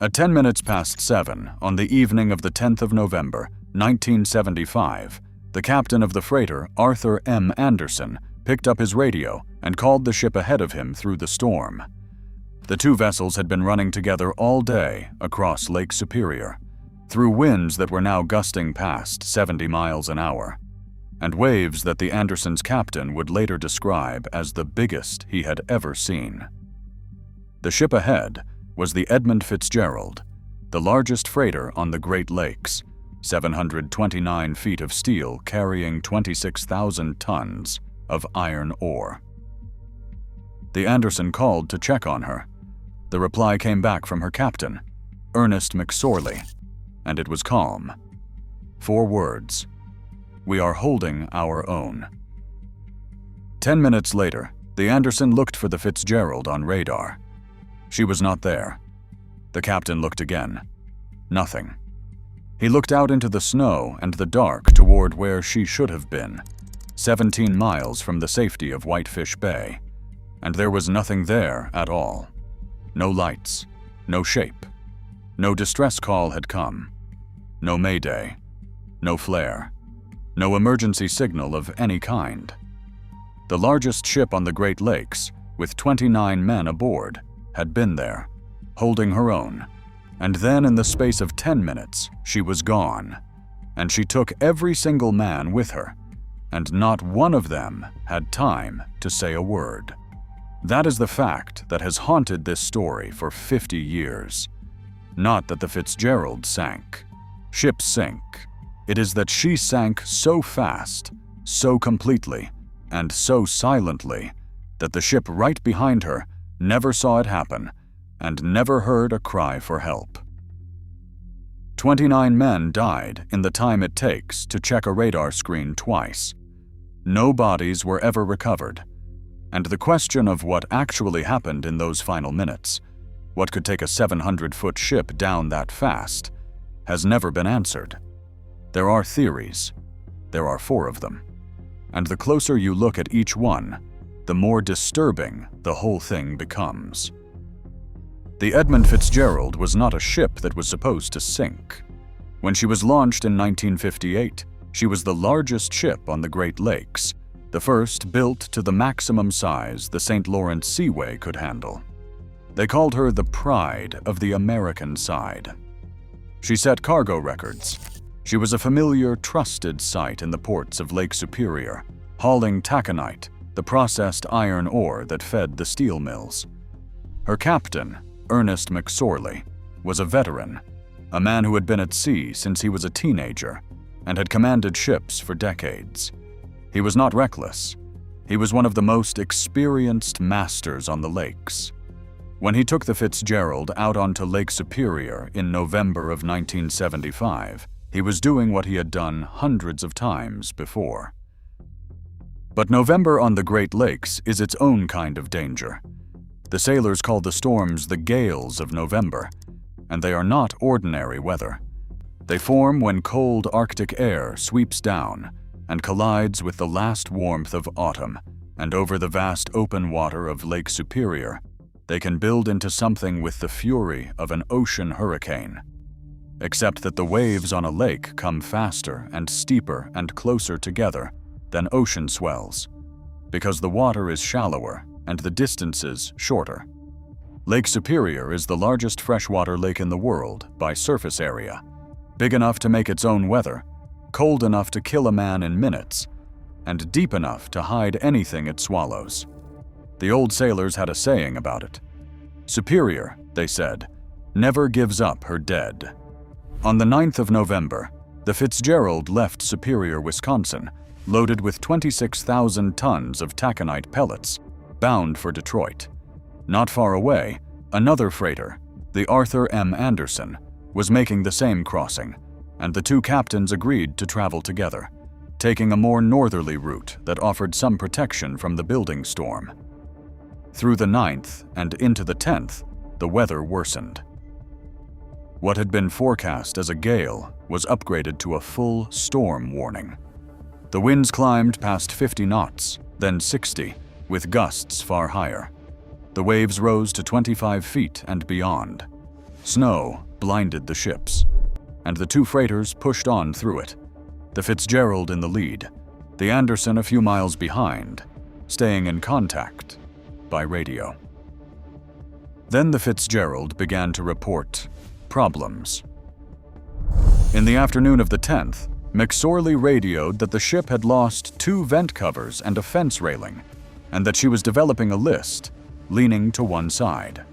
At 10 minutes past 7 on the evening of the 10th of November, 1975, the captain of the freighter, Arthur M. Anderson, picked up his radio and called the ship ahead of him through the storm. The two vessels had been running together all day across Lake Superior, through winds that were now gusting past 70 miles an hour, and waves that the Anderson's captain would later describe as the biggest he had ever seen. The ship ahead was the Edmund Fitzgerald, the largest freighter on the Great Lakes, 729 feet of steel carrying 26,000 tons of iron ore. The Anderson called to check on her. The reply came back from her captain, Edmund McSorley, and it was calm. 4 words: "We are holding our own." 10 minutes later, the Anderson looked for the Fitzgerald on radar. She was not there. The captain looked again. Nothing. He looked out into the snow and the dark toward where she should have been, 17 miles from the safety of Whitefish Bay, and there was nothing there at all. No lights, no shape. No distress call had come. No mayday. No flare. No emergency signal of any kind. The largest ship on the Great Lakes, with 29 men aboard, had been there, holding her own, and then in the space of 10 minutes, she was gone, and she took every single man with her, and not one of them had time to say a word. That is the fact that has haunted this story for 50 years. Not that the Fitzgerald sank. Ships sink. It is that she sank so fast, so completely, and so silently that the ship right behind her never saw it happen and never heard a cry for help. 29 men died in the time it takes to check a radar screen twice. No bodies were ever recovered, and the question of what actually happened in those final minutes, what could take a 700-foot ship down that fast, has never been answered. There are theories. There are 4 of them. And the closer you look at each one, the more disturbing the whole thing becomes. The Edmund Fitzgerald was not a ship that was supposed to sink. When she was launched in 1958, she was the largest ship on the Great Lakes, the first built to the maximum size the St. Lawrence Seaway could handle. They called her the pride of the American side. She set cargo records. She was a familiar, trusted sight in the ports of Lake Superior, hauling taconite, the processed iron ore that fed the steel mills. Her captain, Edmund McSorley, was a veteran, a man who had been at sea since he was a teenager and had commanded ships for decades. He was not reckless. He was one of the most experienced masters on the lakes. When he took the Fitzgerald out onto Lake Superior in November of 1975, he was doing what he had done hundreds of times before. But November on the Great Lakes is its own kind of danger. The sailors call the storms the gales of November, and they are not ordinary weather. They form when cold Arctic air sweeps down and collides with the last warmth of autumn, and over the vast open water of Lake Superior, they can build into something with the fury of an ocean hurricane. Except that the waves on a lake come faster and steeper and closer together than ocean swells, because the water is shallower and the distances shorter. Lake Superior is the largest freshwater lake in the world by surface area, big enough to make its own weather, cold enough to kill a man in minutes, and deep enough to hide anything it swallows. The old sailors had a saying about it. Superior, they said, never gives up her dead. On the 9th of November, the Fitzgerald left Superior, Wisconsin, loaded with 26,000 tons of taconite pellets, bound for Detroit. Not far away, another freighter, the Arthur M. Anderson, was making the same crossing, and the two captains agreed to travel together, taking a more northerly route that offered some protection from the building storm. Through the 9th and into the 10th, the weather worsened. What had been forecast as a gale was upgraded to a full storm warning. The winds climbed past 50 knots, then 60, with gusts far higher. The waves rose to 25 feet and beyond. Snow blinded the ships, and the two freighters pushed on through it, the Fitzgerald in the lead, the Anderson a few miles behind, staying in contact by radio. Then the Fitzgerald began to report problems. In the afternoon of the 10th, McSorley radioed that the ship had lost 2 vent covers and a fence railing, and that she was developing a list, leaning to one side.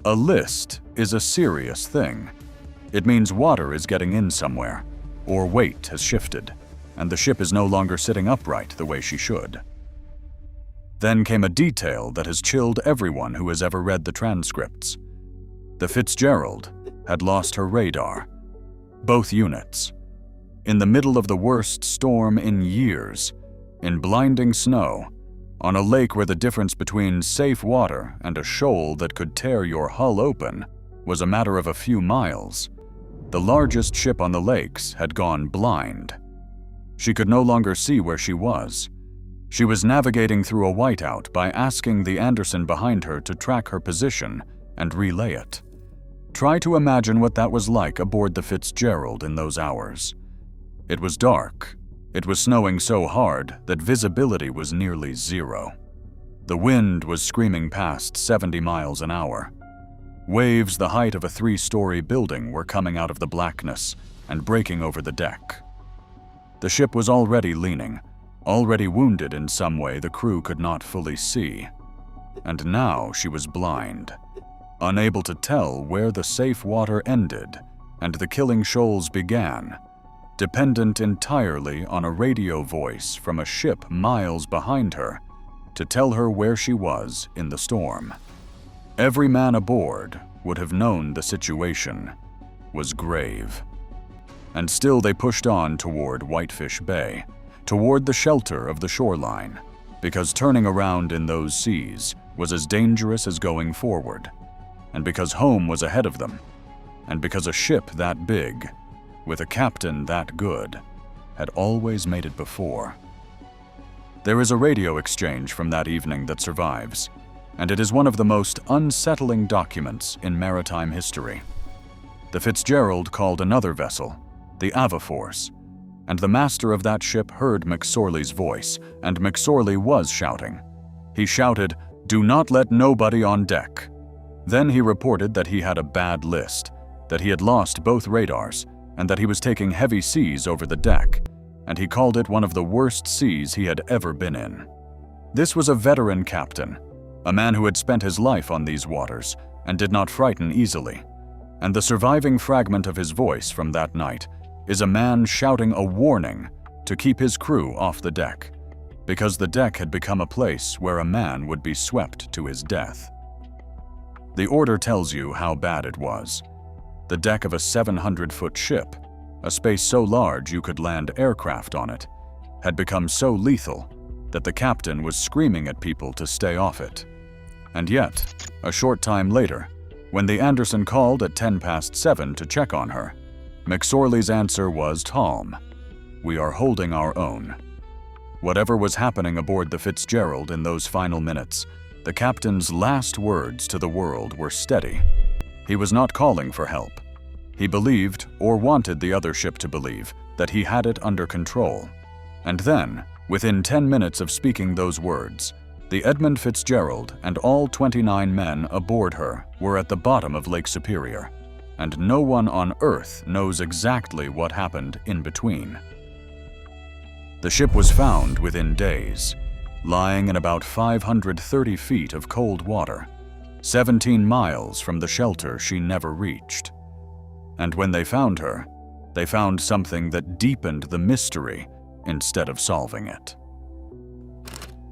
A list is a serious thing. It means water is getting in somewhere, or weight has shifted, and the ship is no longer sitting upright the way she should. Then came a detail that has chilled everyone who has ever read the transcripts. The Fitzgerald had lost her radar, both units. In the middle of the worst storm in years, in blinding snow, on a lake where the difference between safe water and a shoal that could tear your hull open was a matter of a few miles, the largest ship on the lakes had gone blind. She could no longer see where she was. She was navigating through a whiteout by asking the Anderson behind her to track her position and relay it. Try to imagine what that was like aboard the Fitzgerald in those hours. It was dark. It was snowing so hard that visibility was nearly zero. The wind was screaming past 70 miles an hour. Waves the height of a 3-story building were coming out of the blackness and breaking over the deck. The ship was already leaning, already wounded in some way the crew could not fully see. And now she was blind, unable to tell where the safe water ended and the killing shoals began, dependent entirely on a radio voice from a ship miles behind her to tell her where she was in the storm. Every man aboard would have known the situation was grave. And still they pushed on toward Whitefish Bay, toward the shelter of the shoreline, because turning around in those seas was as dangerous as going forward, and because home was ahead of them, and because a ship that big, with a captain that good, had always made it before. There is a radio exchange from that evening that survives, and it is one of the most unsettling documents in maritime history. The Fitzgerald called another vessel, the Avaforce, and the master of that ship heard McSorley's voice, and McSorley was shouting. He shouted, "Do not let nobody on deck." Then he reported that he had a bad list, that he had lost both radars, and that he was taking heavy seas over the deck, and he called it one of the worst seas he had ever been in. This was a veteran captain, a man who had spent his life on these waters and did not frighten easily, and the surviving fragment of his voice from that night is a man shouting a warning to keep his crew off the deck, because the deck had become a place where a man would be swept to his death. The order tells you how bad it was. The deck of a 700-foot ship, a space so large you could land aircraft on it, had become so lethal that the captain was screaming at people to stay off it. And yet, a short time later, when the Anderson called at 7:10 to check on her, McSorley's answer was calm. "We are holding our own." Whatever was happening aboard the Fitzgerald in those final minutes, the captain's last words to the world were steady. He was not calling for help. He believed, or wanted the other ship to believe, that he had it under control. And then, within 10 minutes of speaking those words, the Edmund Fitzgerald and all 29 men aboard her were at the bottom of Lake Superior, and no one on Earth knows exactly what happened in between. The ship was found within days, lying in about 530 feet of cold water, 17 miles from the shelter she never reached. And when they found her, they found something that deepened the mystery instead of solving it.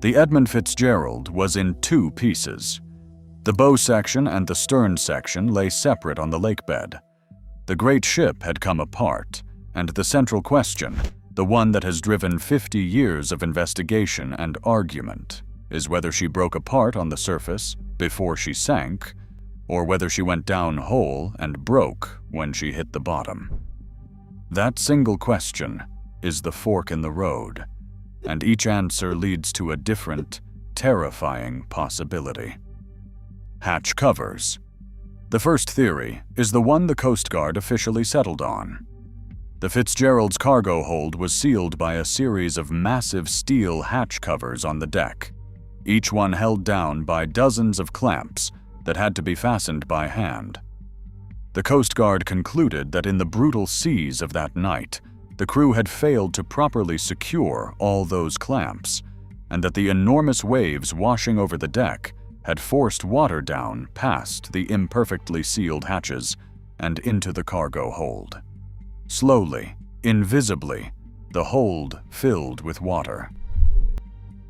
The Edmund Fitzgerald was in 2 pieces. The bow section and the stern section lay separate on the lakebed. The great ship had come apart, and the central question, the one that has driven 50 years of investigation and argument, is whether she broke apart on the surface before she sank, or whether she went down whole and broke when she hit the bottom. That single question is the fork in the road, and each answer leads to a different, terrifying possibility. Hatch covers. The first theory is the one the Coast Guard officially settled on. The Fitzgerald's cargo hold was sealed by a series of massive steel hatch covers on the deck, each one held down by dozens of clamps that had to be fastened by hand. The Coast Guard concluded that in the brutal seas of that night, the crew had failed to properly secure all those clamps, and that the enormous waves washing over the deck had forced water down past the imperfectly sealed hatches and into the cargo hold. Slowly, invisibly, the hold filled with water.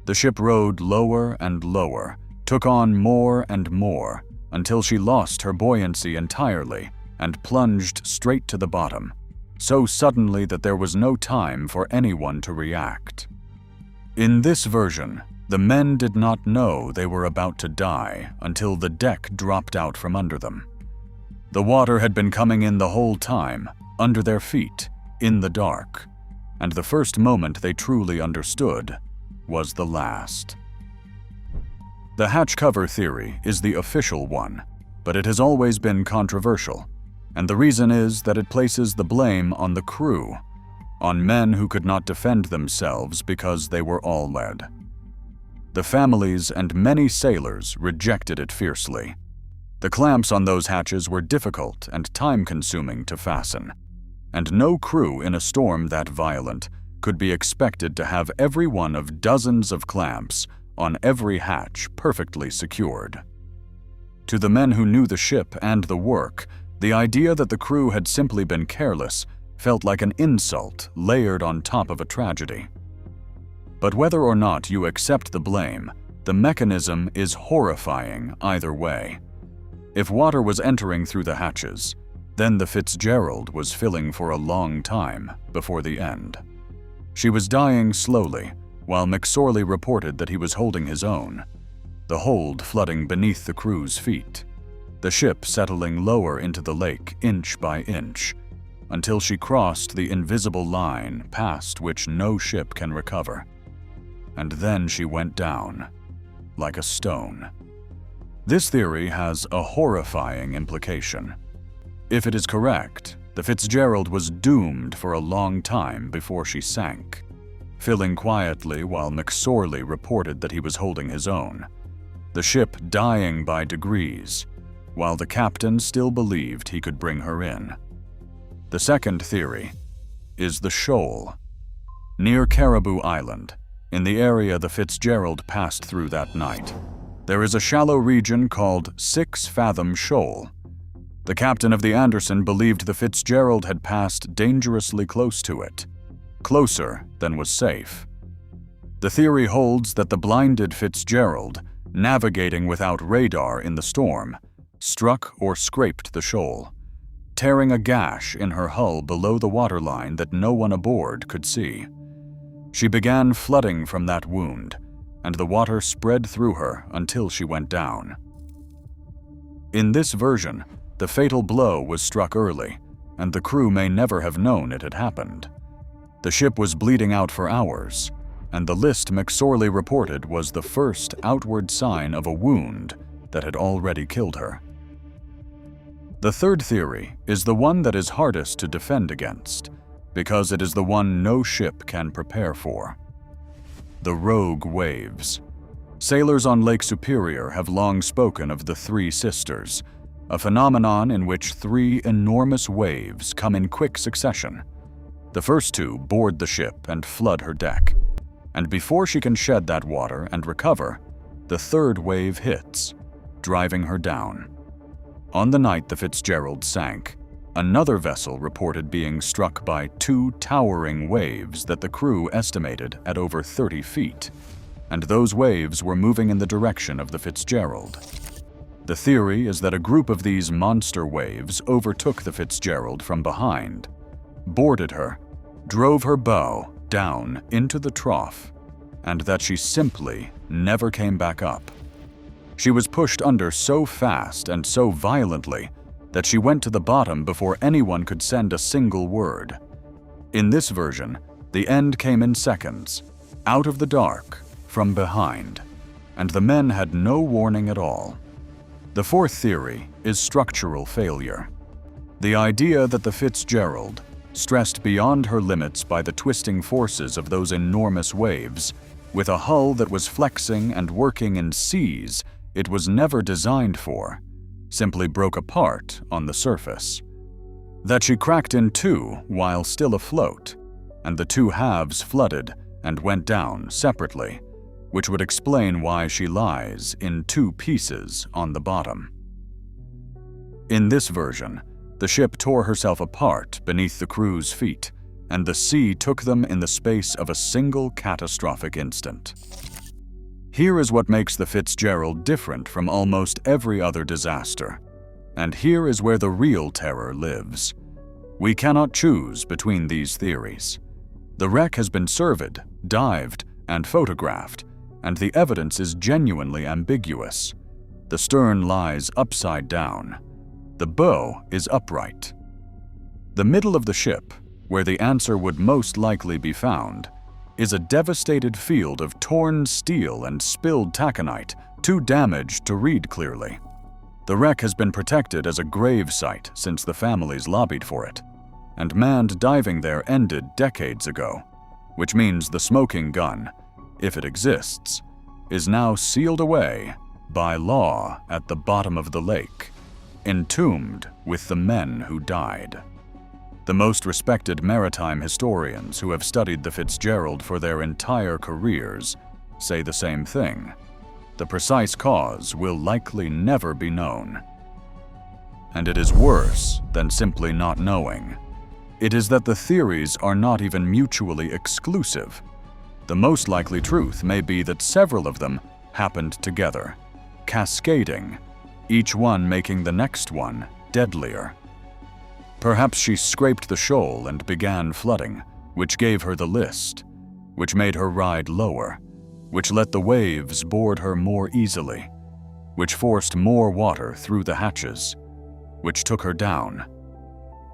The ship rode lower and lower, took on more and more, until she lost her buoyancy entirely and plunged straight to the bottom, so suddenly that there was no time for anyone to react. In this version, the men did not know they were about to die until the deck dropped out from under them. The water had been coming in the whole time, under their feet, in the dark, and the first moment they truly understood was the last. The hatch cover theory is the official one, but it has always been controversial, and the reason is that it places the blame on the crew, on men who could not defend themselves because they were all lead. The families and many sailors rejected it fiercely. The clamps on those hatches were difficult and time-consuming to fasten, and no crew in a storm that violent could be expected to have every one of dozens of clamps on every hatch perfectly secured. To the men who knew the ship and the work, the idea that the crew had simply been careless felt like an insult layered on top of a tragedy. But whether or not you accept the blame, the mechanism is horrifying either way. If water was entering through the hatches, then the Fitzgerald was filling for a long time before the end. She was dying slowly, while McSorley reported that he was holding his own, the hold flooding beneath the crew's feet, the ship settling lower into the lake inch by inch, until she crossed the invisible line past which no ship can recover. And then she went down, like a stone. This theory has a horrifying implication. If it is correct, the Fitzgerald was doomed for a long time before she sank, filling quietly while McSorley reported that he was holding his own, the ship dying by degrees, while the captain still believed he could bring her in. The second theory is the shoal. Near Caribou Island, in the area the Fitzgerald passed through that night, there is a shallow region called Six Fathom Shoal. The captain of the Anderson believed the Fitzgerald had passed dangerously close to it, closer than was safe. The theory holds that the blinded Fitzgerald, navigating without radar in the storm, struck or scraped the shoal, tearing a gash in her hull below the waterline that no one aboard could see. She began flooding from that wound, and the water spread through her until she went down. In this version, the fatal blow was struck early, and the crew may never have known it had happened. The ship was bleeding out for hours, and the list McSorley reported was the first outward sign of a wound that had already killed her. The third theory is the one that is hardest to defend against, because it is the one no ship can prepare for. The rogue waves. Sailors on Lake Superior have long spoken of the Three Sisters, a phenomenon in which three enormous waves come in quick succession. The first two board the ship and flood her deck, and before she can shed that water and recover, the third wave hits, driving her down. On the night the Fitzgerald sank, another vessel reported being struck by two towering waves that the crew estimated at over 30 feet, and those waves were moving in the direction of the Fitzgerald. The theory is that a group of these monster waves overtook the Fitzgerald from behind, boarded her, drove her bow down into the trough, and that she simply never came back up. She was pushed under so fast and so violently that she went to the bottom before anyone could send a single word. In this version, the end came in seconds, out of the dark, from behind, and the men had no warning at all. The fourth theory is structural failure. The idea that the Fitzgerald, stressed beyond her limits by the twisting forces of those enormous waves, with a hull that was flexing and working in seas it was never designed for, simply broke apart on the surface. That she cracked in two while still afloat, and the two halves flooded and went down separately, which would explain why she lies in two pieces on the bottom. In this version, the ship tore herself apart beneath the crew's feet, and the sea took them in the space of a single catastrophic instant. Here is what makes the Fitzgerald different from almost every other disaster, and here is where the real terror lives. We cannot choose between these theories. The wreck has been surveyed, dived, and photographed, and the evidence is genuinely ambiguous. The stern lies upside down. The bow is upright. The middle of the ship, where the answer would most likely be found, is a devastated field of torn steel and spilled taconite, too damaged to read clearly. The wreck has been protected as a grave site since the families lobbied for it, and manned diving there ended decades ago, which means the smoking gun, if it exists, is now sealed away by law at the bottom of the lake, entombed with the men who died. The most respected maritime historians who have studied the Fitzgerald for their entire careers say the same thing. The precise cause will likely never be known. And it is worse than simply not knowing. It is that the theories are not even mutually exclusive. The most likely truth may be that several of them happened together, cascading, each one making the next one deadlier. Perhaps she scraped the shoal and began flooding, which gave her the list, which made her ride lower, which let the waves board her more easily, which forced more water through the hatches, which took her down.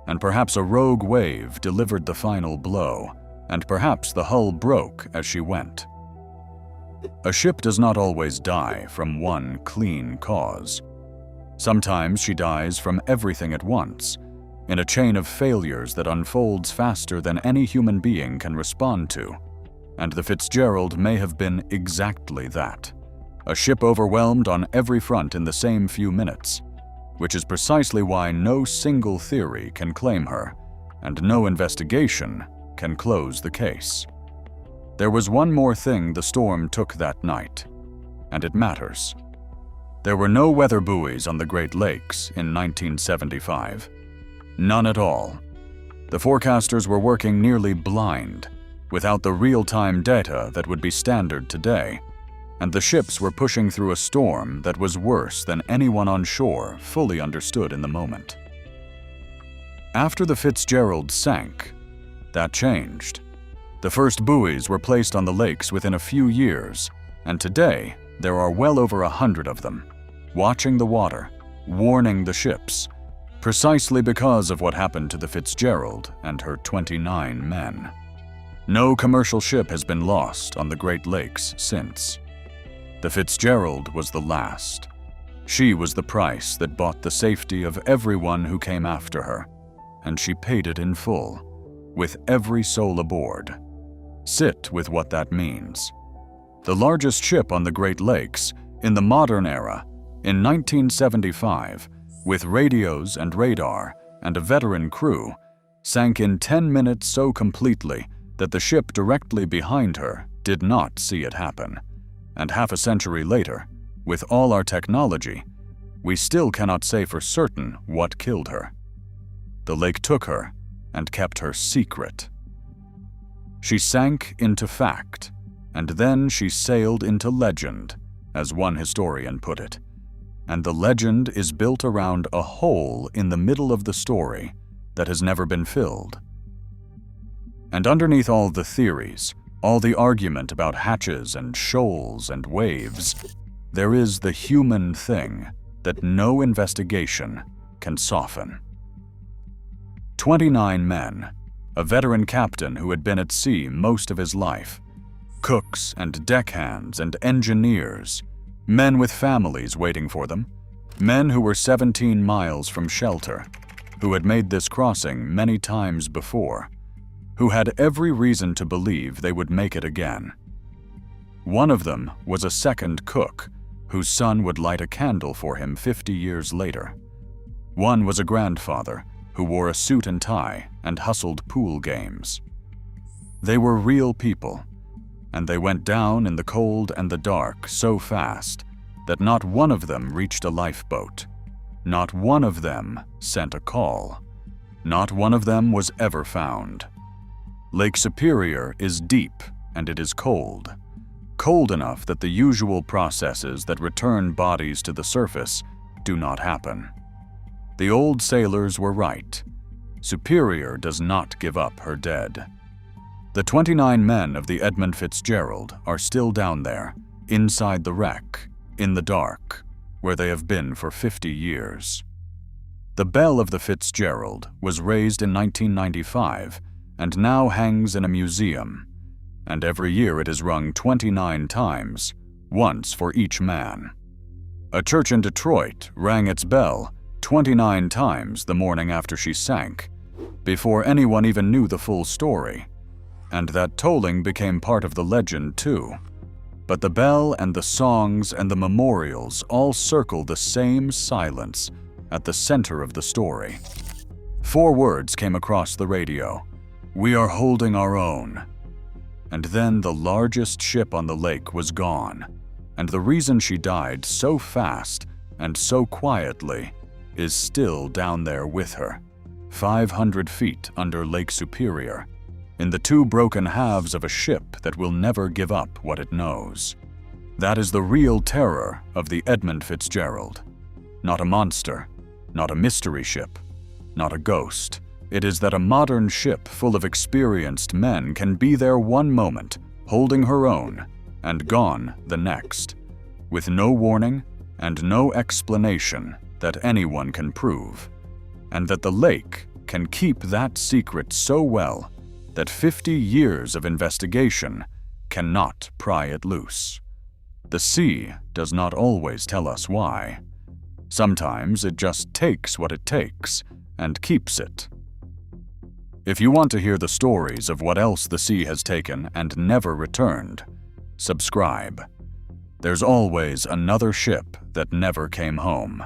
And perhaps a rogue wave delivered the final blow, and perhaps the hull broke as she went. A ship does not always die from one clean cause. Sometimes she dies from everything at once, in a chain of failures that unfolds faster than any human being can respond to. And the Fitzgerald may have been exactly that. A ship overwhelmed on every front in the same few minutes, which is precisely why no single theory can claim her, and no investigation can close the case. There was one more thing the storm took that night, and it matters. There were no weather buoys on the Great Lakes in 1975. None at all. The forecasters were working nearly blind, without the real-time data that would be standard today, and the ships were pushing through a storm that was worse than anyone on shore fully understood in the moment. After the Fitzgerald sank, that changed. The first buoys were placed on the lakes within a few years, and today there are well over 100 of them, watching the water, warning the ships, precisely because of what happened to the Fitzgerald and her 29 men. No commercial ship has been lost on the Great Lakes since. The Fitzgerald was the last. She was the price that bought the safety of everyone who came after her, and she paid it in full, with every soul aboard. Sit with what that means. The largest ship on the Great Lakes, in the modern era, in 1975, with radios and radar and a veteran crew, sank in 10 minutes so completely that the ship directly behind her did not see it happen. And half a century later, with all our technology, we still cannot say for certain what killed her. The lake took her and kept her secret. She sank into fact, and then she sailed into legend, as one historian put it. And the legend is built around a hole in the middle of the story that has never been filled. And underneath all the theories, all the argument about hatches and shoals and waves, there is the human thing that no investigation can soften. 29 men, a veteran captain who had been at sea most of his life, cooks and deckhands and engineers, men with families waiting for them, Men who were 17 miles from shelter, who had made this crossing many times before, who had every reason to believe they would make it again. One of them was a second cook, whose son would light a candle for him 50 years later. One was a grandfather who wore a suit and tie and hustled pool games. They were real people, and they went down in the cold and the dark so fast that not one of them reached a lifeboat. Not one of them sent a call. Not one of them was ever found. Lake Superior is deep and it is cold. Cold enough that the usual processes that return bodies to the surface do not happen. The old sailors were right. Superior does not give up her dead. The 29 men of the Edmund Fitzgerald are still down there, inside the wreck, in the dark, where they have been for 50 years. The bell of the Fitzgerald was raised in 1995 and now hangs in a museum, and every year it is rung 29 times, once for each man. A church in Detroit rang its bell 29 times the morning after she sank, before anyone even knew the full story, and that tolling became part of the legend too. But the bell and the songs and the memorials all circle the same silence at the center of the story. 4 words came across the radio: "We are holding our own." And then the largest ship on the lake was gone, and the reason she died so fast and so quietly is still down there with her, 500 feet under Lake Superior, in the 2 broken halves of a ship that will never give up what it knows. That is the real terror of the Edmund Fitzgerald. Not a monster, not a mystery ship, not a ghost. It is that a modern ship full of experienced men can be there one moment, holding her own, and gone the next, with no warning and no explanation that anyone can prove, and that the lake can keep that secret so well that 50 years of investigation cannot pry it loose. The sea does not always tell us why. Sometimes it just takes what it takes and keeps it. If you want to hear the stories of what else the sea has taken and never returned, subscribe. There's always another ship that never came home.